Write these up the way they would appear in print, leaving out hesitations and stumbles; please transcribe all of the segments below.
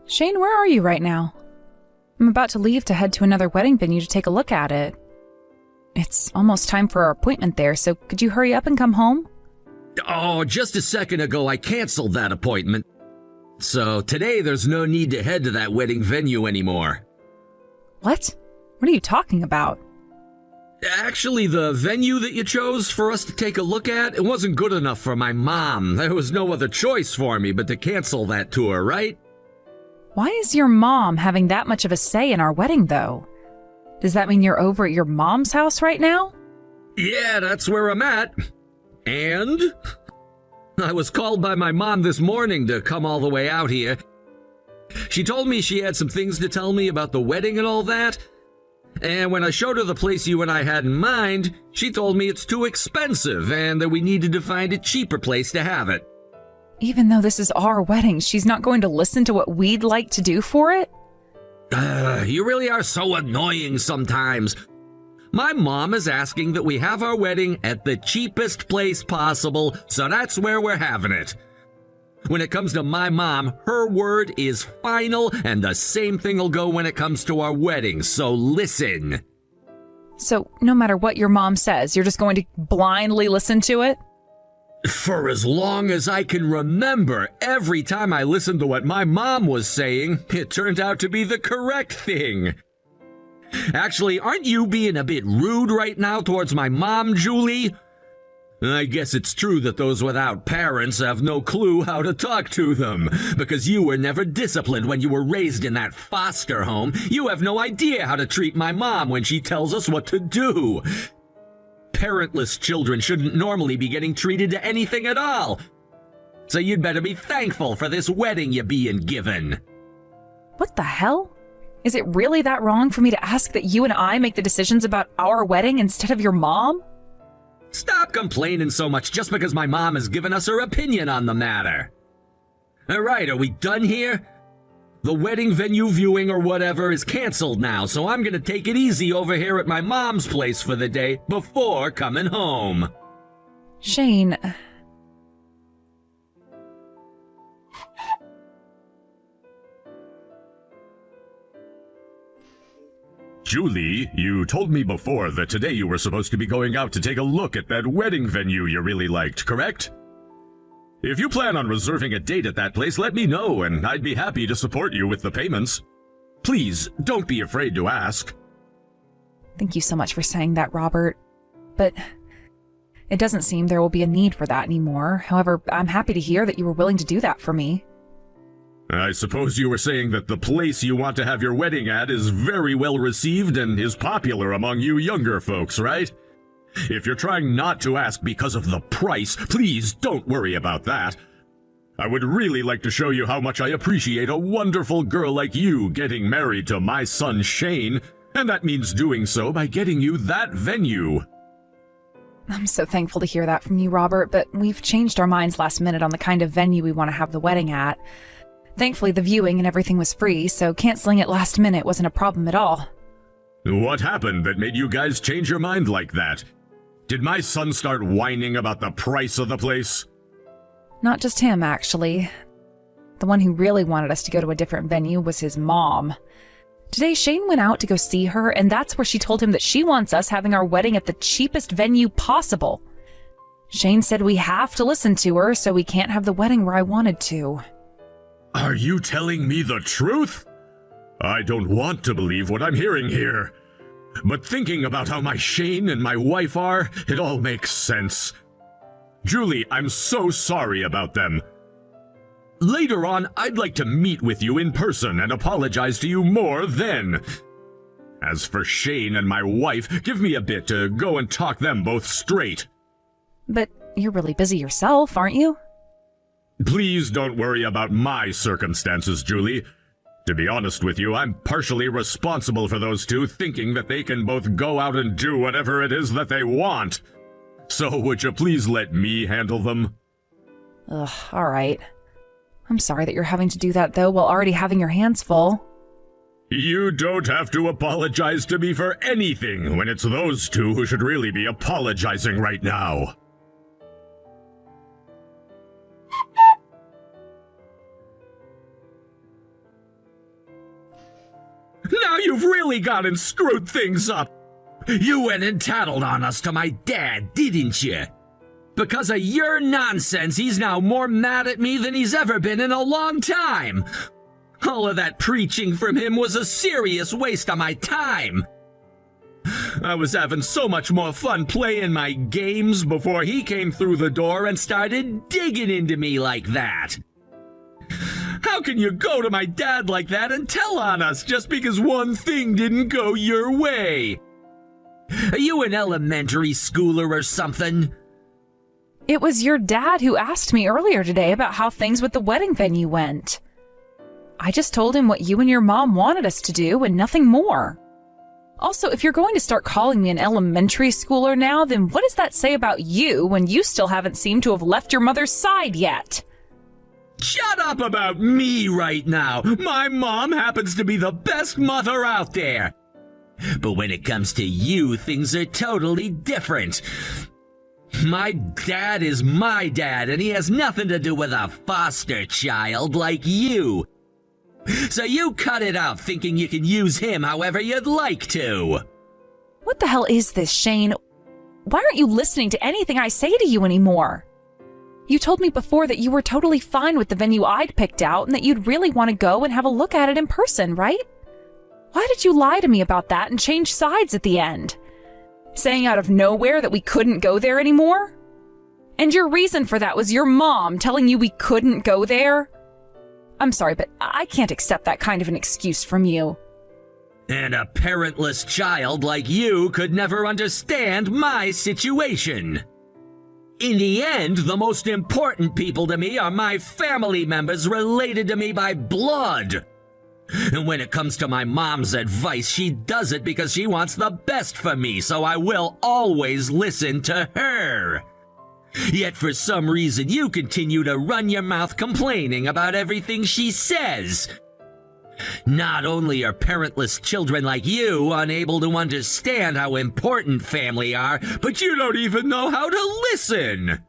Shane, where are you right now? I'm about to leave to head to another wedding venue to take a look at it. It's almost time for our appointment there, so could you hurry up and come home? Oh, just a second ago I canceled that appointment. So today there's no need to head to that wedding venue anymore. What? What are you talking about? Actually, the venue that you chose for us to take a look at, it wasn't good enough for my mom. There was no other choice for me but to cancel that tour, right? Why is your mom having that much of a say in our wedding, though? Does that mean you're over at your mom's house right now? Yeah, that's where I'm at. And I was called by my mom this morning to come all the way out here. She told me she had some things to tell me about the wedding and all that. And when I showed her the place you and I had in mind, she told me it's too expensive and that we needed to find a cheaper place to have it. Even though this is our wedding, she's not going to listen to what we'd like to do for it? You really are so annoying sometimes. My mom is asking that we have our wedding at the cheapest place possible, so that's where we're having it. When it comes to my mom, her word is final, and the same thing will go when it comes to our wedding, so listen. So, no matter what your mom says, you're just going to blindly listen to it? For as long as I can remember, every time I listened to what my mom was saying, it turned out to be the correct thing. Actually, aren't you being a bit rude right now towards my mom, Julie? I guess it's true that those without parents have no clue how to talk to them, because you were never disciplined when you were raised in that foster home. You have no idea how to treat my mom when she tells us what to do. Parentless children shouldn't normally be getting treated to anything at all. So you'd better be thankful for this wedding you're being given. What the hell? Is it really that wrong for me to ask that you and I make the decisions about our wedding instead of your mom? Stop complaining so much just because my mom has given us her opinion on the matter. All right, are we done here? The wedding venue viewing or whatever is canceled now, so I'm gonna take it easy over here at my mom's place for the day before coming home. Shane... Julie, you told me before that today you were supposed to be going out to take a look at that wedding venue you really liked, correct? If you plan on reserving a date at that place, let me know, and I'd be happy to support you with the payments. Please, don't be afraid to ask. Thank you so much for saying that, Robert. But it doesn't seem there will be a need for that anymore. However, I'm happy to hear that you were willing to do that for me. I suppose you were saying that the place you want to have your wedding at is very well received and is popular among you younger folks, right? If you're trying not to ask because of the price, please don't worry about that. I would really like to show you how much I appreciate a wonderful girl like you getting married to my son Shane, and that means doing so by getting you that venue. I'm so thankful to hear that from you, Robert, but we've changed our minds last minute on the kind of venue we want to have the wedding at. Thankfully, the viewing and everything was free, so canceling it last minute wasn't a problem at all. What happened that made you guys change your mind like that? Did my son start whining about the price of the place? Not just him, actually. The one who really wanted us to go to a different venue was his mom. Today, Shane went out to go see her, and that's where she told him that she wants us having our wedding at the cheapest venue possible. Shane said we have to listen to her, so we can't have the wedding where I wanted to. Are you telling me the truth? I don't want to believe what I'm hearing here. But thinking about how my Shane and my wife are, it all makes sense. Julie, I'm so sorry about them. Later on, I'd like to meet with you in person and apologize to you more then. As for Shane and my wife, give me a bit to go and talk them both straight. But you're really busy yourself, aren't you? Please don't worry about my circumstances, Julie. To be honest with you, I'm partially responsible for those two thinking that they can both go out and do whatever it is that they want. So would you please let me handle them? Ugh, alright. I'm sorry that you're having to do that, though, while already having your hands full. You don't have to apologize to me for anything when it's those two who should really be apologizing right now. Now you've really gone and screwed things up. You went and tattled on us to my dad, didn't you? Because of your nonsense, he's now more mad at me than he's ever been in a long time. All of that preaching from him was a serious waste of my time. I was having so much more fun playing my games before he came through the door and started digging into me like that. How can you go to my dad like that and tell on us just because one thing didn't go your way? Are you an elementary schooler or something? It was your dad who asked me earlier today about how things with the wedding venue went. I just told him what you and your mom wanted us to do and nothing more. Also, if you're going to start calling me an elementary schooler now, then what does that say about you when you still haven't seemed to have left your mother's side yet? Shut up about me right now. My mom happens to be the best mother out there. But when it comes to you, things are totally different. My dad is my dad, and he has nothing to do with a foster child like you. So you cut it out thinking you can use him however you'd like to. What the hell is this, Shane? Why aren't you listening to anything I say to you anymore? You told me before that you were totally fine with the venue I'd picked out and that you'd really want to go and have a look at it in person, right? Why did you lie to me about that and change sides at the end? Saying out of nowhere that we couldn't go there anymore? And your reason for that was your mom telling you we couldn't go there? I'm sorry, but I can't accept that kind of an excuse from you. And a parentless child like you could never understand my situation. In the end, the most important people to me are my family members related to me by blood. And when it comes to my mom's advice, she does it because she wants the best for me, so I will always listen to her. Yet for some reason, you continue to run your mouth complaining about everything she says. Not only are parentless children like you unable to understand how important family are, but you don't even know how to listen.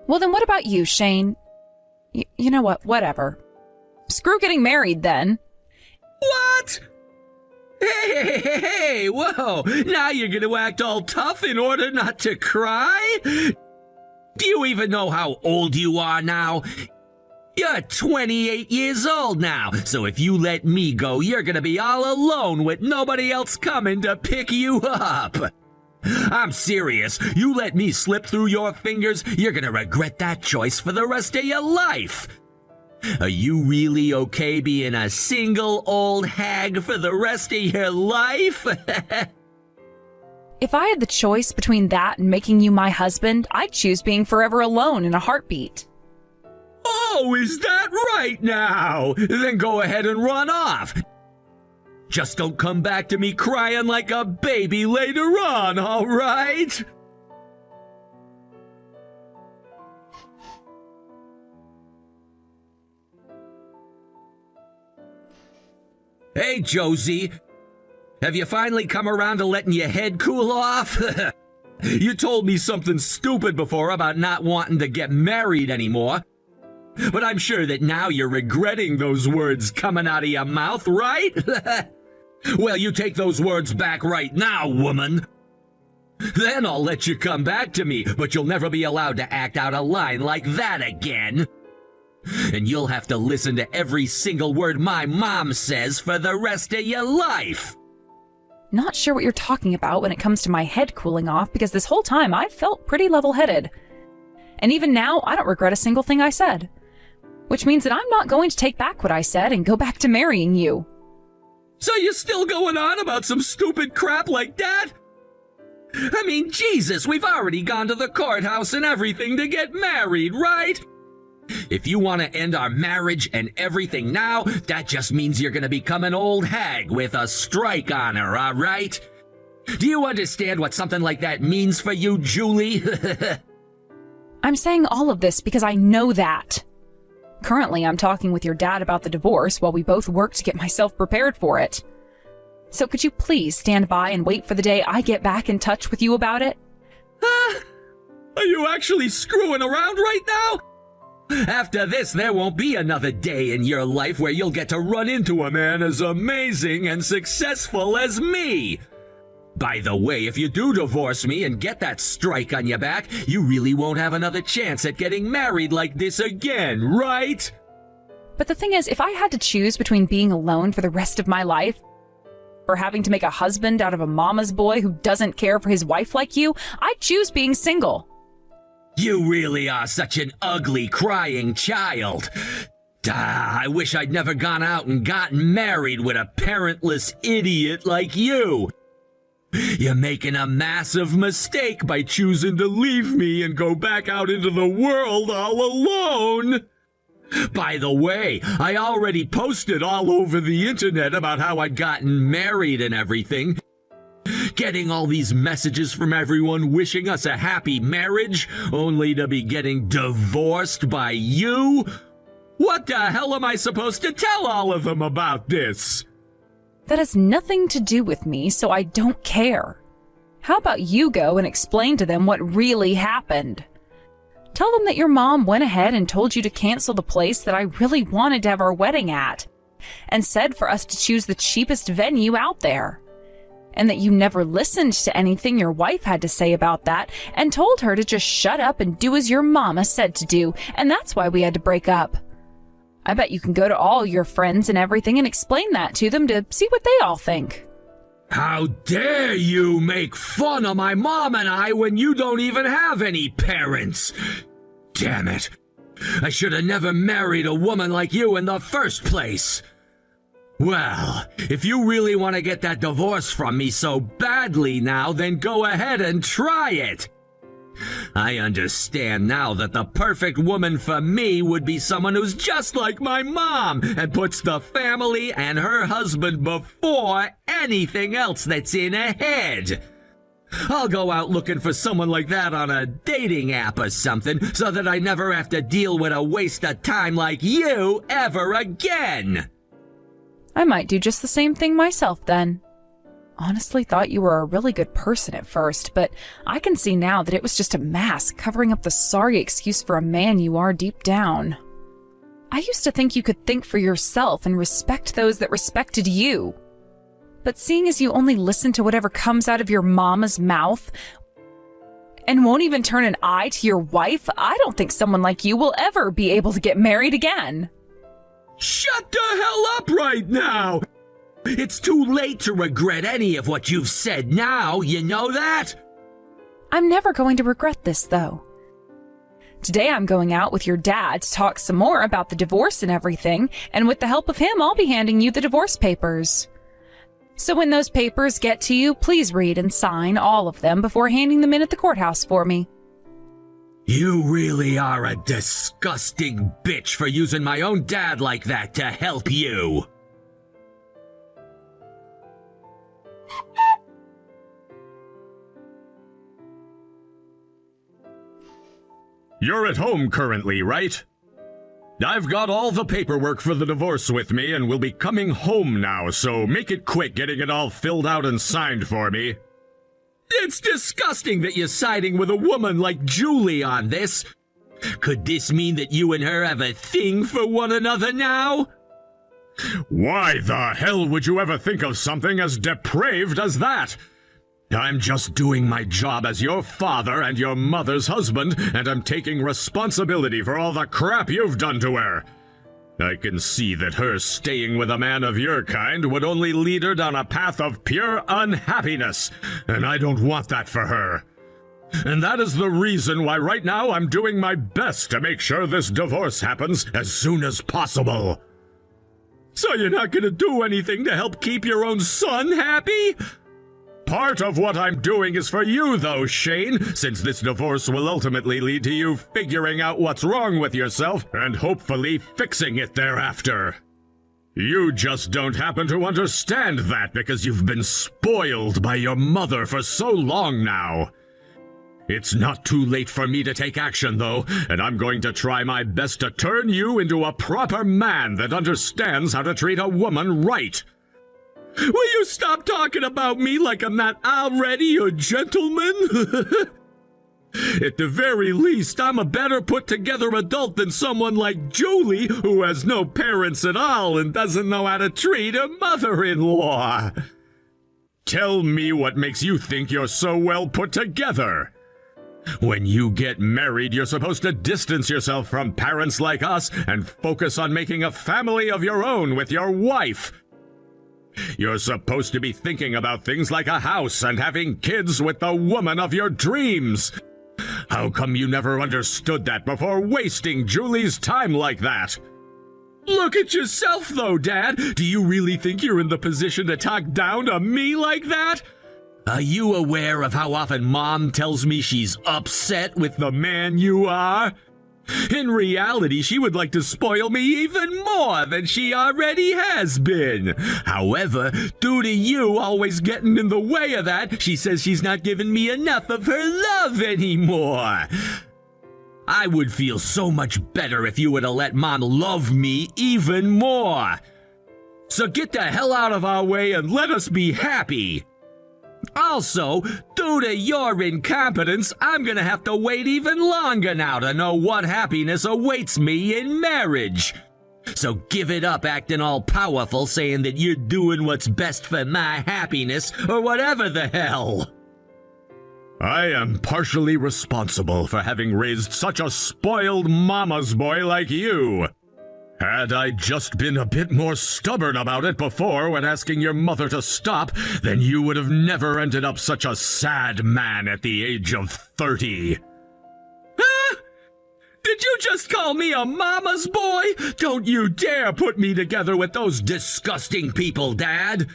Well, then what about you, Shane? You know what? Whatever. Screw getting married, then. What? Hey, whoa. Now you're going to act all tough in order not to cry? Do you even know how old you are now? You're 28 years old now, so if you let me go, you're gonna be all alone with nobody else coming to pick you up. I'm serious. You let me slip through your fingers, you're gonna regret that choice for the rest of your life. Are you really okay being a single old hag for the rest of your life? If I had the choice between that and making you my husband, I'd choose being forever alone in a heartbeat. Oh, is that right now? Then go ahead and run off. Just don't come back to me crying like a baby later on, all right? Hey, Josie. Have you finally come around to letting your head cool off? You told me something stupid before about not wanting to get married anymore. But I'm sure that now you're regretting those words coming out of your mouth, right? Well, you take those words back right now, woman. Then I'll let you come back to me, but you'll never be allowed to act out a line like that again. And you'll have to listen to every single word my mom says for the rest of your life. Not sure what you're talking about when it comes to my head cooling off, because this whole time I've felt pretty level-headed. And even now, I don't regret a single thing I said. Which means that I'm not going to take back what I said and go back to marrying you. So you're still going on about some stupid crap like that? I mean, Jesus, we've already gone to the courthouse and everything to get married, right? If you want to end our marriage and everything now, that just means you're going to become an old hag with a strike on her, all right? Do you understand what something like that means for you, Julie? I'm saying all of this because I know that. Currently, I'm talking with your dad about the divorce while we both work to get myself prepared for it. So could you please stand by and wait for the day I get back in touch with you about it? Are you actually screwing around right now? After this, there won't be another day in your life where you'll get to run into a man as amazing and successful as me. By the way, if you do divorce me and get that strike on your back, you really won't have another chance at getting married like this again, right? But the thing is, if I had to choose between being alone for the rest of my life or having to make a husband out of a mama's boy who doesn't care for his wife like you, I'd choose being single. You really are such an ugly, crying child. I wish I'd never gone out and gotten married with a parentless idiot like you. You're making a massive mistake by choosing to leave me and go back out into the world all alone. By the way, I already posted all over the internet about how I'd gotten married and everything. Getting all these messages from everyone wishing us a happy marriage, only to be getting divorced by you? What the hell am I supposed to tell all of them about this? That has nothing to do with me, so I don't care. How about you go and explain to them what really happened? Tell them that your mom went ahead and told you to cancel the place that I really wanted to have our wedding at, and said for us to choose the cheapest venue out there. And that you never listened to anything your wife had to say about that, and told her to just shut up and do as your mama said to do, and that's why we had to break up. I bet you can go to all your friends and everything and explain that to them to see what they all think. How dare you make fun of my mom and I when you don't even have any parents? Damn it. I should have never married a woman like you in the first place. Well, if you really want to get that divorce from me so badly now, then go ahead and try it. I understand now that the perfect woman for me would be someone who's just like my mom and puts the family and her husband before anything else that's in her head. I'll go out looking for someone like that on a dating app or something so that I never have to deal with a waste of time like you ever again. I might do just the same thing myself then. Honestly thought you were a really good person at first, but I can see now that it was just a mask covering up the sorry excuse for a man you are deep down. I used to think you could think for yourself and respect those that respected you. But seeing as you only listen to whatever comes out of your mama's mouth and won't even turn an eye to your wife, I don't think someone like you will ever be able to get married again. Shut the hell up right now! It's too late to regret any of what you've said now, you know that? I'm never going to regret this, though. Today I'm going out with your dad to talk some more about the divorce and everything, and with the help of him, I'll be handing you the divorce papers. So when those papers get to you, please read and sign all of them before handing them in at the courthouse for me. You really are a disgusting bitch for using my own dad like that to help you. You're at home currently, right? I've got all the paperwork for the divorce with me and will be coming home now, so make it quick getting it all filled out and signed for me. It's disgusting that you're siding with a woman like Julie on this. Could this mean that you and her have a thing for one another now? Why the hell would you ever think of something as depraved as that? I'm just doing my job as your father and your mother's husband, and I'm taking responsibility for all the crap you've done to her. I can see that her staying with a man of your kind would only lead her down a path of pure unhappiness, and I don't want that for her. And that is the reason why right now I'm doing my best to make sure this divorce happens as soon as possible. So you're not gonna do anything to help keep your own son happy? Part of what I'm doing is for you, though, Shane, since this divorce will ultimately lead to you figuring out what's wrong with yourself and hopefully fixing it thereafter. You just don't happen to understand that because you've been spoiled by your mother for so long now. It's not too late for me to take action, though, and I'm going to try my best to turn you into a proper man that understands how to treat a woman right. Will you stop talking about me like I'm not already a gentleman? At the very least, I'm a better put-together adult than someone like Julie, who has no parents at all and doesn't know how to treat a mother-in-law. Tell me what makes you think you're so well put together. When you get married, you're supposed to distance yourself from parents like us and focus on making a family of your own with your wife. You're supposed to be thinking about things like a house and having kids with the woman of your dreams. How come you never understood that before wasting Julie's time like that? Look at yourself, though, Dad. Do you really think you're in the position to talk down to me like that? Are you aware of how often Mom tells me she's upset with the man you are? In reality, she would like to spoil me even more than she already has been. However, due to you always getting in the way of that, she says she's not giving me enough of her love anymore. I would feel so much better if you were to let Mom love me even more. So get the hell out of our way and let us be happy. Also, due to your incompetence, I'm gonna have to wait even longer now to know what happiness awaits me in marriage. So give it up acting all powerful, saying that you're doing what's best for my happiness, or whatever the hell. I am partially responsible for having raised such a spoiled mama's boy like you. Had I just been a bit more stubborn about it before when asking your mother to stop, then you would have never ended up such a sad man at the age of 30. Huh? Did you just call me a mama's boy? Don't you dare put me together with those disgusting people, Dad.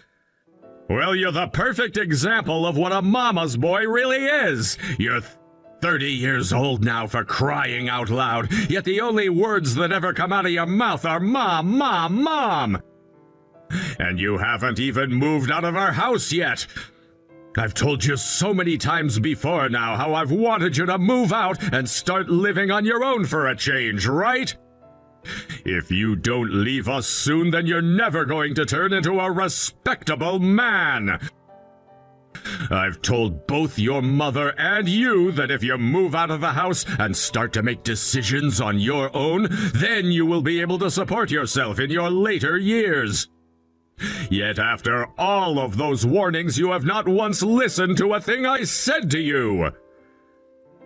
Well, you're the perfect example of what a mama's boy really is. You're 30 years old now, for crying out loud, yet the only words that ever come out of your mouth are Mom, Mom, Mom. And you haven't even moved out of our house yet. I've told you so many times before now how I've wanted you to move out and start living on your own for a change, right? If you don't leave us soon, then you're never going to turn into a respectable man. I've told both your mother and you that if you move out of the house and start to make decisions on your own, then you will be able to support yourself in your later years. Yet after all of those warnings, you have not once listened to a thing I said to you.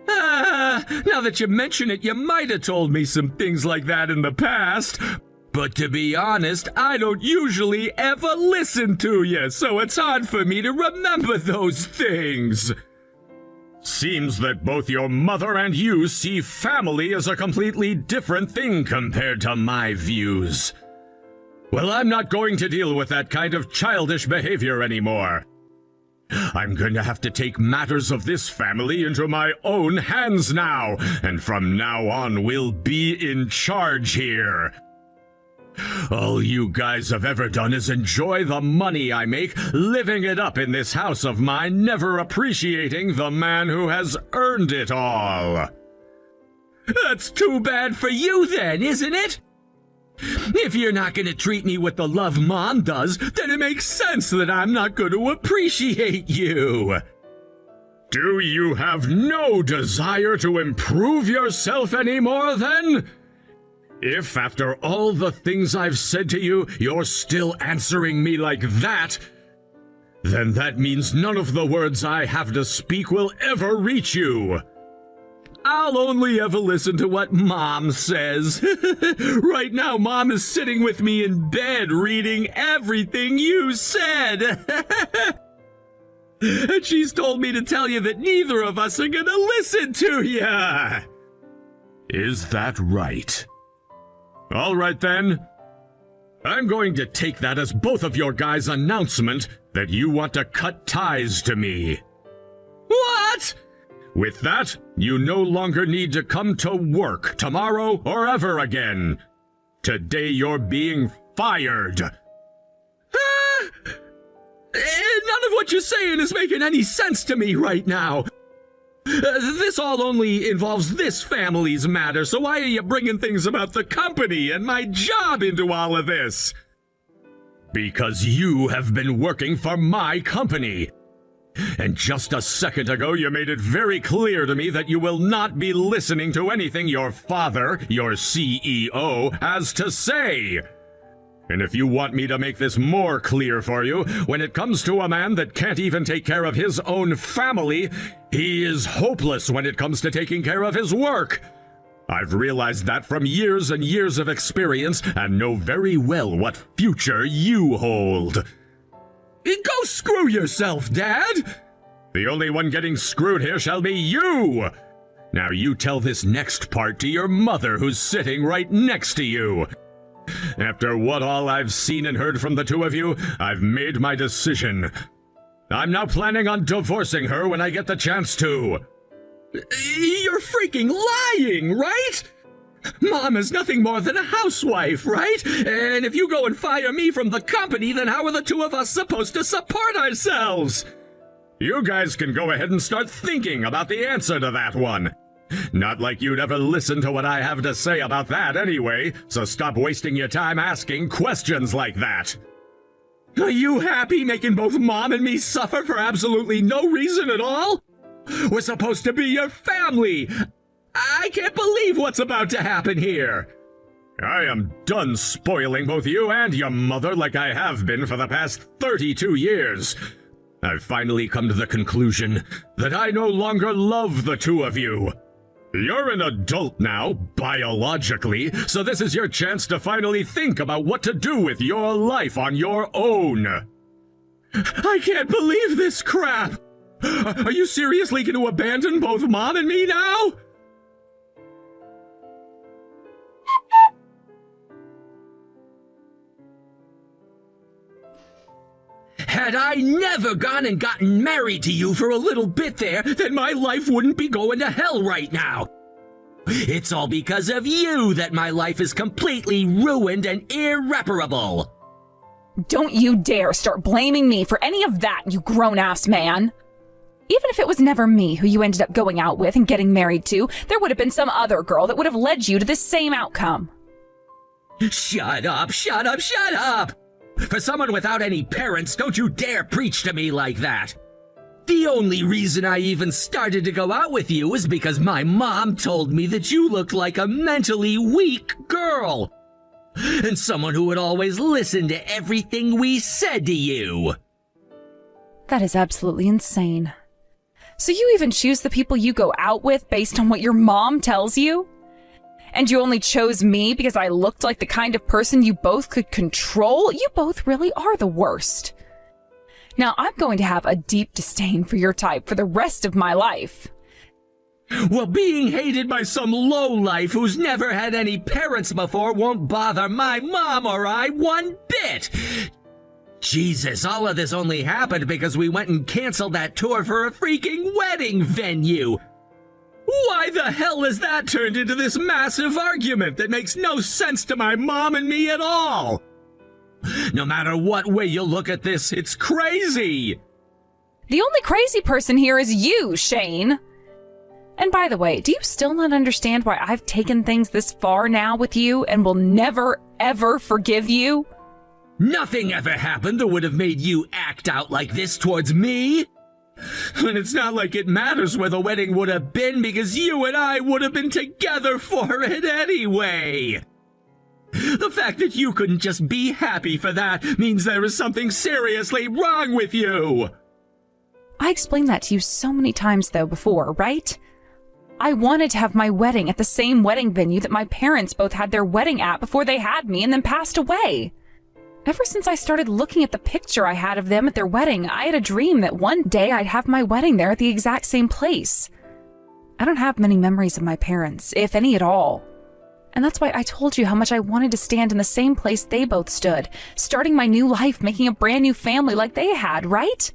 Now that you mention it, you might have told me some things like that in the past. But to be honest, I don't usually ever listen to you, so it's hard for me to remember those things. Seems that both your mother and you see family as a completely different thing compared to my views. Well, I'm not going to deal with that kind of childish behavior anymore. I'm going to have to take matters of this family into my own hands now, and from now on we'll be in charge here. All you guys have ever done is enjoy the money I make, living it up in this house of mine, never appreciating the man who has earned it all. That's too bad for you then, isn't it? If you're not going to treat me with the love Mom does, then it makes sense that I'm not going to appreciate you. Do you have no desire to improve yourself anymore then? If, after all the things I've said to you, you're still answering me like that, then that means none of the words I have to speak will ever reach you. I'll only ever listen to what Mom says. Right now, Mom is sitting with me in bed reading everything you said. And she's told me to tell you that neither of us are gonna listen to you. Is that right? All right, then. I'm going to take that as both of your guys' announcement that you want to cut ties to me. What? With that, you no longer need to come to work tomorrow or ever again. Today you're being fired. None of what you're saying is making any sense to me right now. This all only involves this family's matter, so why are you bringing things about the company and my job into all of this? Because you have been working for my company. And just a second ago, you made it very clear to me that you will not be listening to anything your father, your CEO, has to say. And if you want me to make this more clear for you, when it comes to a man that can't even take care of his own family, he is hopeless when it comes to taking care of his work. I've realized that from years and years of experience and know very well what future you hold. Go screw yourself, Dad! The only one getting screwed here shall be you! Now you tell this next part to your mother who's sitting right next to you. After what all I've seen and heard from the two of you, I've made my decision. I'm now planning on divorcing her when I get the chance to. You're freaking lying, right? Mom is nothing more than a housewife, right? And if you go and fire me from the company, then how are the two of us supposed to support ourselves? You guys can go ahead and start thinking about the answer to that one. Not like you'd ever listen to what I have to say about that anyway, so stop wasting your time asking questions like that. Are you happy making both Mom and me suffer for absolutely no reason at all? We're supposed to be your family! I can't believe what's about to happen here! I am done spoiling both you and your mother like I have been for the past 32 years. I've finally come to the conclusion that I no longer love the two of you. You're an adult now, biologically, so this is your chance to finally think about what to do with your life on your own. I can't believe this crap! Are you seriously going to abandon both Mom and me now? Had I never gone and gotten married to you for a little bit there, then my life wouldn't be going to hell right now. It's all because of you that my life is completely ruined and irreparable. Don't you dare start blaming me for any of that, you grown-ass man. Even if it was never me who you ended up going out with and getting married to, there would have been some other girl that would have led you to this same outcome. Shut up, shut up, shut up! For someone without any parents, don't you dare preach to me like that. The only reason I even started to go out with you is because my mom told me that you looked like a mentally weak girl. And someone who would always listen to everything we said to you. That is absolutely insane. So you even choose the people you go out with based on what your mom tells you? And you only chose me because I looked like the kind of person you both could control? You both really are the worst. Now I'm going to have a deep disdain for your type for the rest of my life. Well, being hated by some lowlife who's never had any parents before won't bother my mom or I one bit. Jesus, all of this only happened because we went and canceled that tour for a freaking wedding venue. Why the hell has that turned into this massive argument that makes no sense to my mom and me at all? No matter what way you look at this, it's crazy. The only crazy person here is you, Shane. And by the way, do you still not understand why I've taken things this far now with you and will never, ever forgive you? Nothing ever happened that would have made you act out like this towards me. And it's not like it matters where the wedding would have been because you and I would have been together for it anyway. The fact that you couldn't just be happy for that means there is something seriously wrong with you. I explained that to you so many times though before, right? I wanted to have my wedding at the same wedding venue that my parents both had their wedding at before they had me and then passed away. Ever since I started looking at the picture I had of them at their wedding, I had a dream that one day I'd have my wedding there at the exact same place. I don't have many memories of my parents, if any at all. And that's why I told you how much I wanted to stand in the same place they both stood, starting my new life, making a brand new family like they had, right?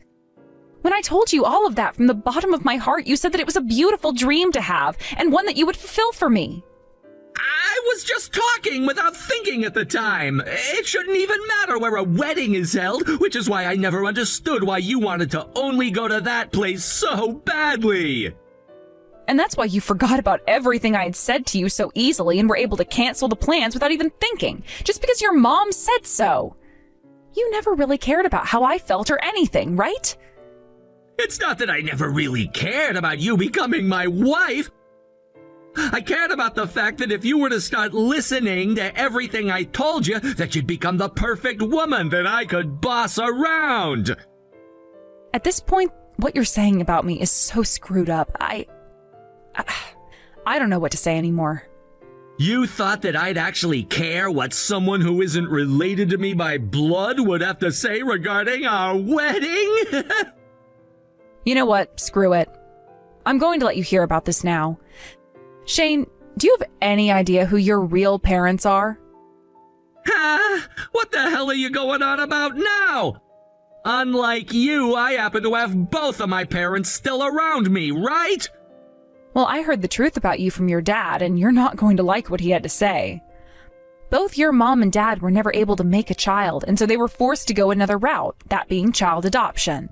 When I told you all of that from the bottom of my heart, you said that it was a beautiful dream to have, and one that you would fulfill for me. I was just talking without thinking at the time. It shouldn't even matter where a wedding is held, which is why I never understood why you wanted to only go to that place so badly. And that's why you forgot about everything I had said to you so easily and were able to cancel the plans without even thinking, just because your mom said so. You never really cared about how I felt or anything, right? It's not that I never really cared about you becoming my wife. I cared about the fact that if you were to start listening to everything I told you, that you'd become the perfect woman that I could boss around. At this point, what you're saying about me is so screwed up. I don't know what to say anymore. You thought that I'd actually care what someone who isn't related to me by blood would have to say regarding our wedding? You know what? Screw it. I'm going to let you hear about this now. Shane, do you have any idea who your real parents are? What the hell are you going on about now? Unlike you, I happen to have both of my parents still around me, right? Well, I heard the truth about you from your dad, and you're not going to like what he had to say. Both your mom and dad were never able to make a child, and so they were forced to go another route, that being child adoption.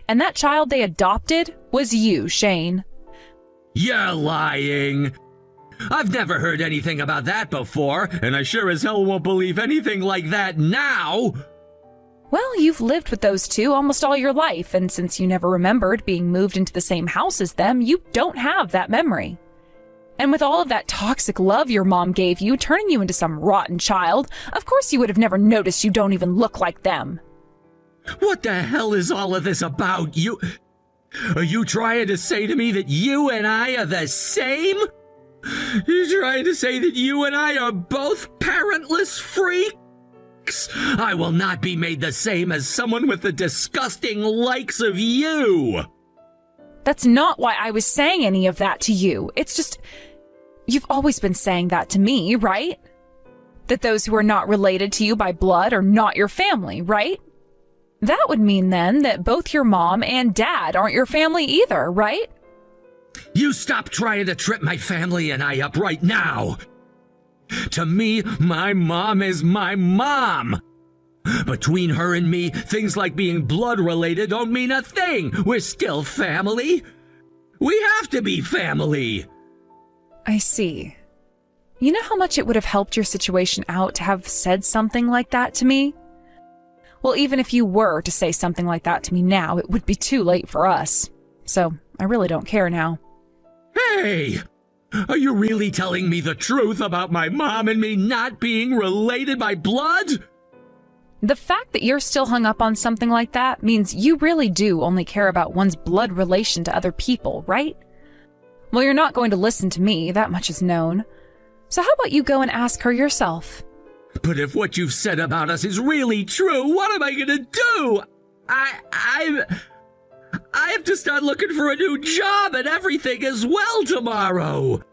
And that child they adopted was you, Shane. You're lying. I've never heard anything about that before, and I sure as hell won't believe anything like that now. Well, you've lived with those two almost all your life, and since you never remembered being moved into the same house as them, you don't have that memory. And with all of that toxic love your mom gave you, turning you into some rotten child, of course you would have never noticed you don't even look like them. What the hell is all of this about? Are you trying to say to me that you and I are the same? You're trying to say that you and I are both parentless freaks? I will not be made the same as someone with the disgusting likes of you. That's not why I was saying any of that to you. It's just, you've always been saying that to me, right? That those who are not related to you by blood are not your family, right? That would mean then that both your mom and dad aren't your family either, right? You stop trying to trip my family and I up right now. To me, my mom is my mom. Between her and me, things like being blood related don't mean a thing. We're still family. We have to be family. I see. You know how much it would have helped your situation out to have said something like that to me? Well, even if you were to say something like that to me now, it would be too late for us. So, I really don't care now. Hey! Are you really telling me the truth about my mom and me not being related by blood? The fact that you're still hung up on something like that means you really do only care about one's blood relation to other people, right? Well, you're not going to listen to me, that much is known. So how about you go and ask her yourself? But if what you've said about us is really true, what am I gonna do? I have to start looking for a new job and everything as well tomorrow.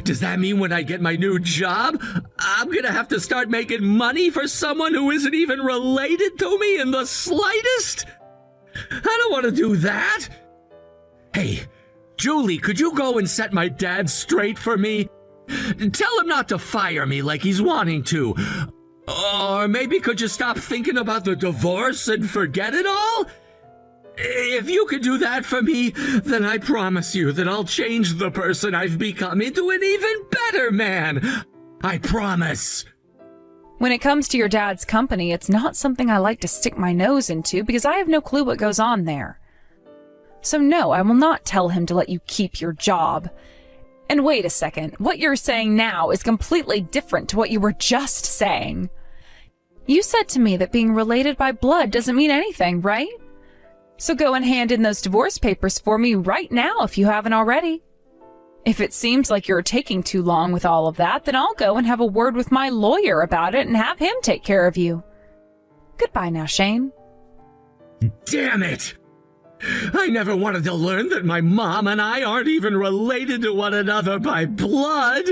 Does that mean when I get my new job, I'm gonna have to start making money for someone who isn't even related to me in the slightest? I don't want to do that. Hey, Julie, could you go and set my dad straight for me? Tell him not to fire me like he's wanting to. Or maybe could you stop thinking about the divorce and forget it all? If you could do that for me, then I promise you that I'll change the person I've become into an even better man. I promise. When it comes to your dad's company, it's not something I like to stick my nose into because I have no clue what goes on there. So no, I will not tell him to let you keep your job. And wait a second, what you're saying now is completely different to what you were just saying. You said to me that being related by blood doesn't mean anything, right? So go and hand in those divorce papers for me right now if you haven't already. If it seems like you're taking too long with all of that, then I'll go and have a word with my lawyer about it and have him take care of you. Goodbye now, Shane. Damn it! I never wanted to learn that my mom and I aren't even related to one another by blood.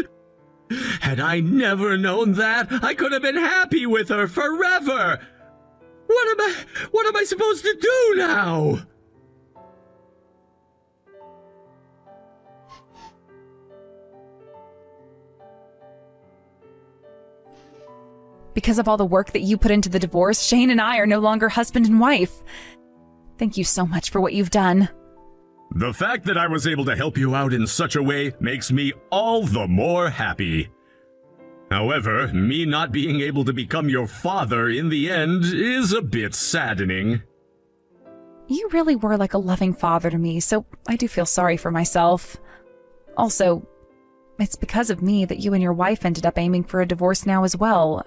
Had I never known that, I could have been happy with her forever. What am I supposed to do now? Because of all the work that you put into the divorce, Shane and I are no longer husband and wife. Thank you so much for what you've done. The fact that I was able to help you out in such a way makes me all the more happy. However, me not being able to become your father in the end is a bit saddening. You really were like a loving father to me, so I do feel sorry for myself. Also, it's because of me that you and your wife ended up aiming for a divorce now as well.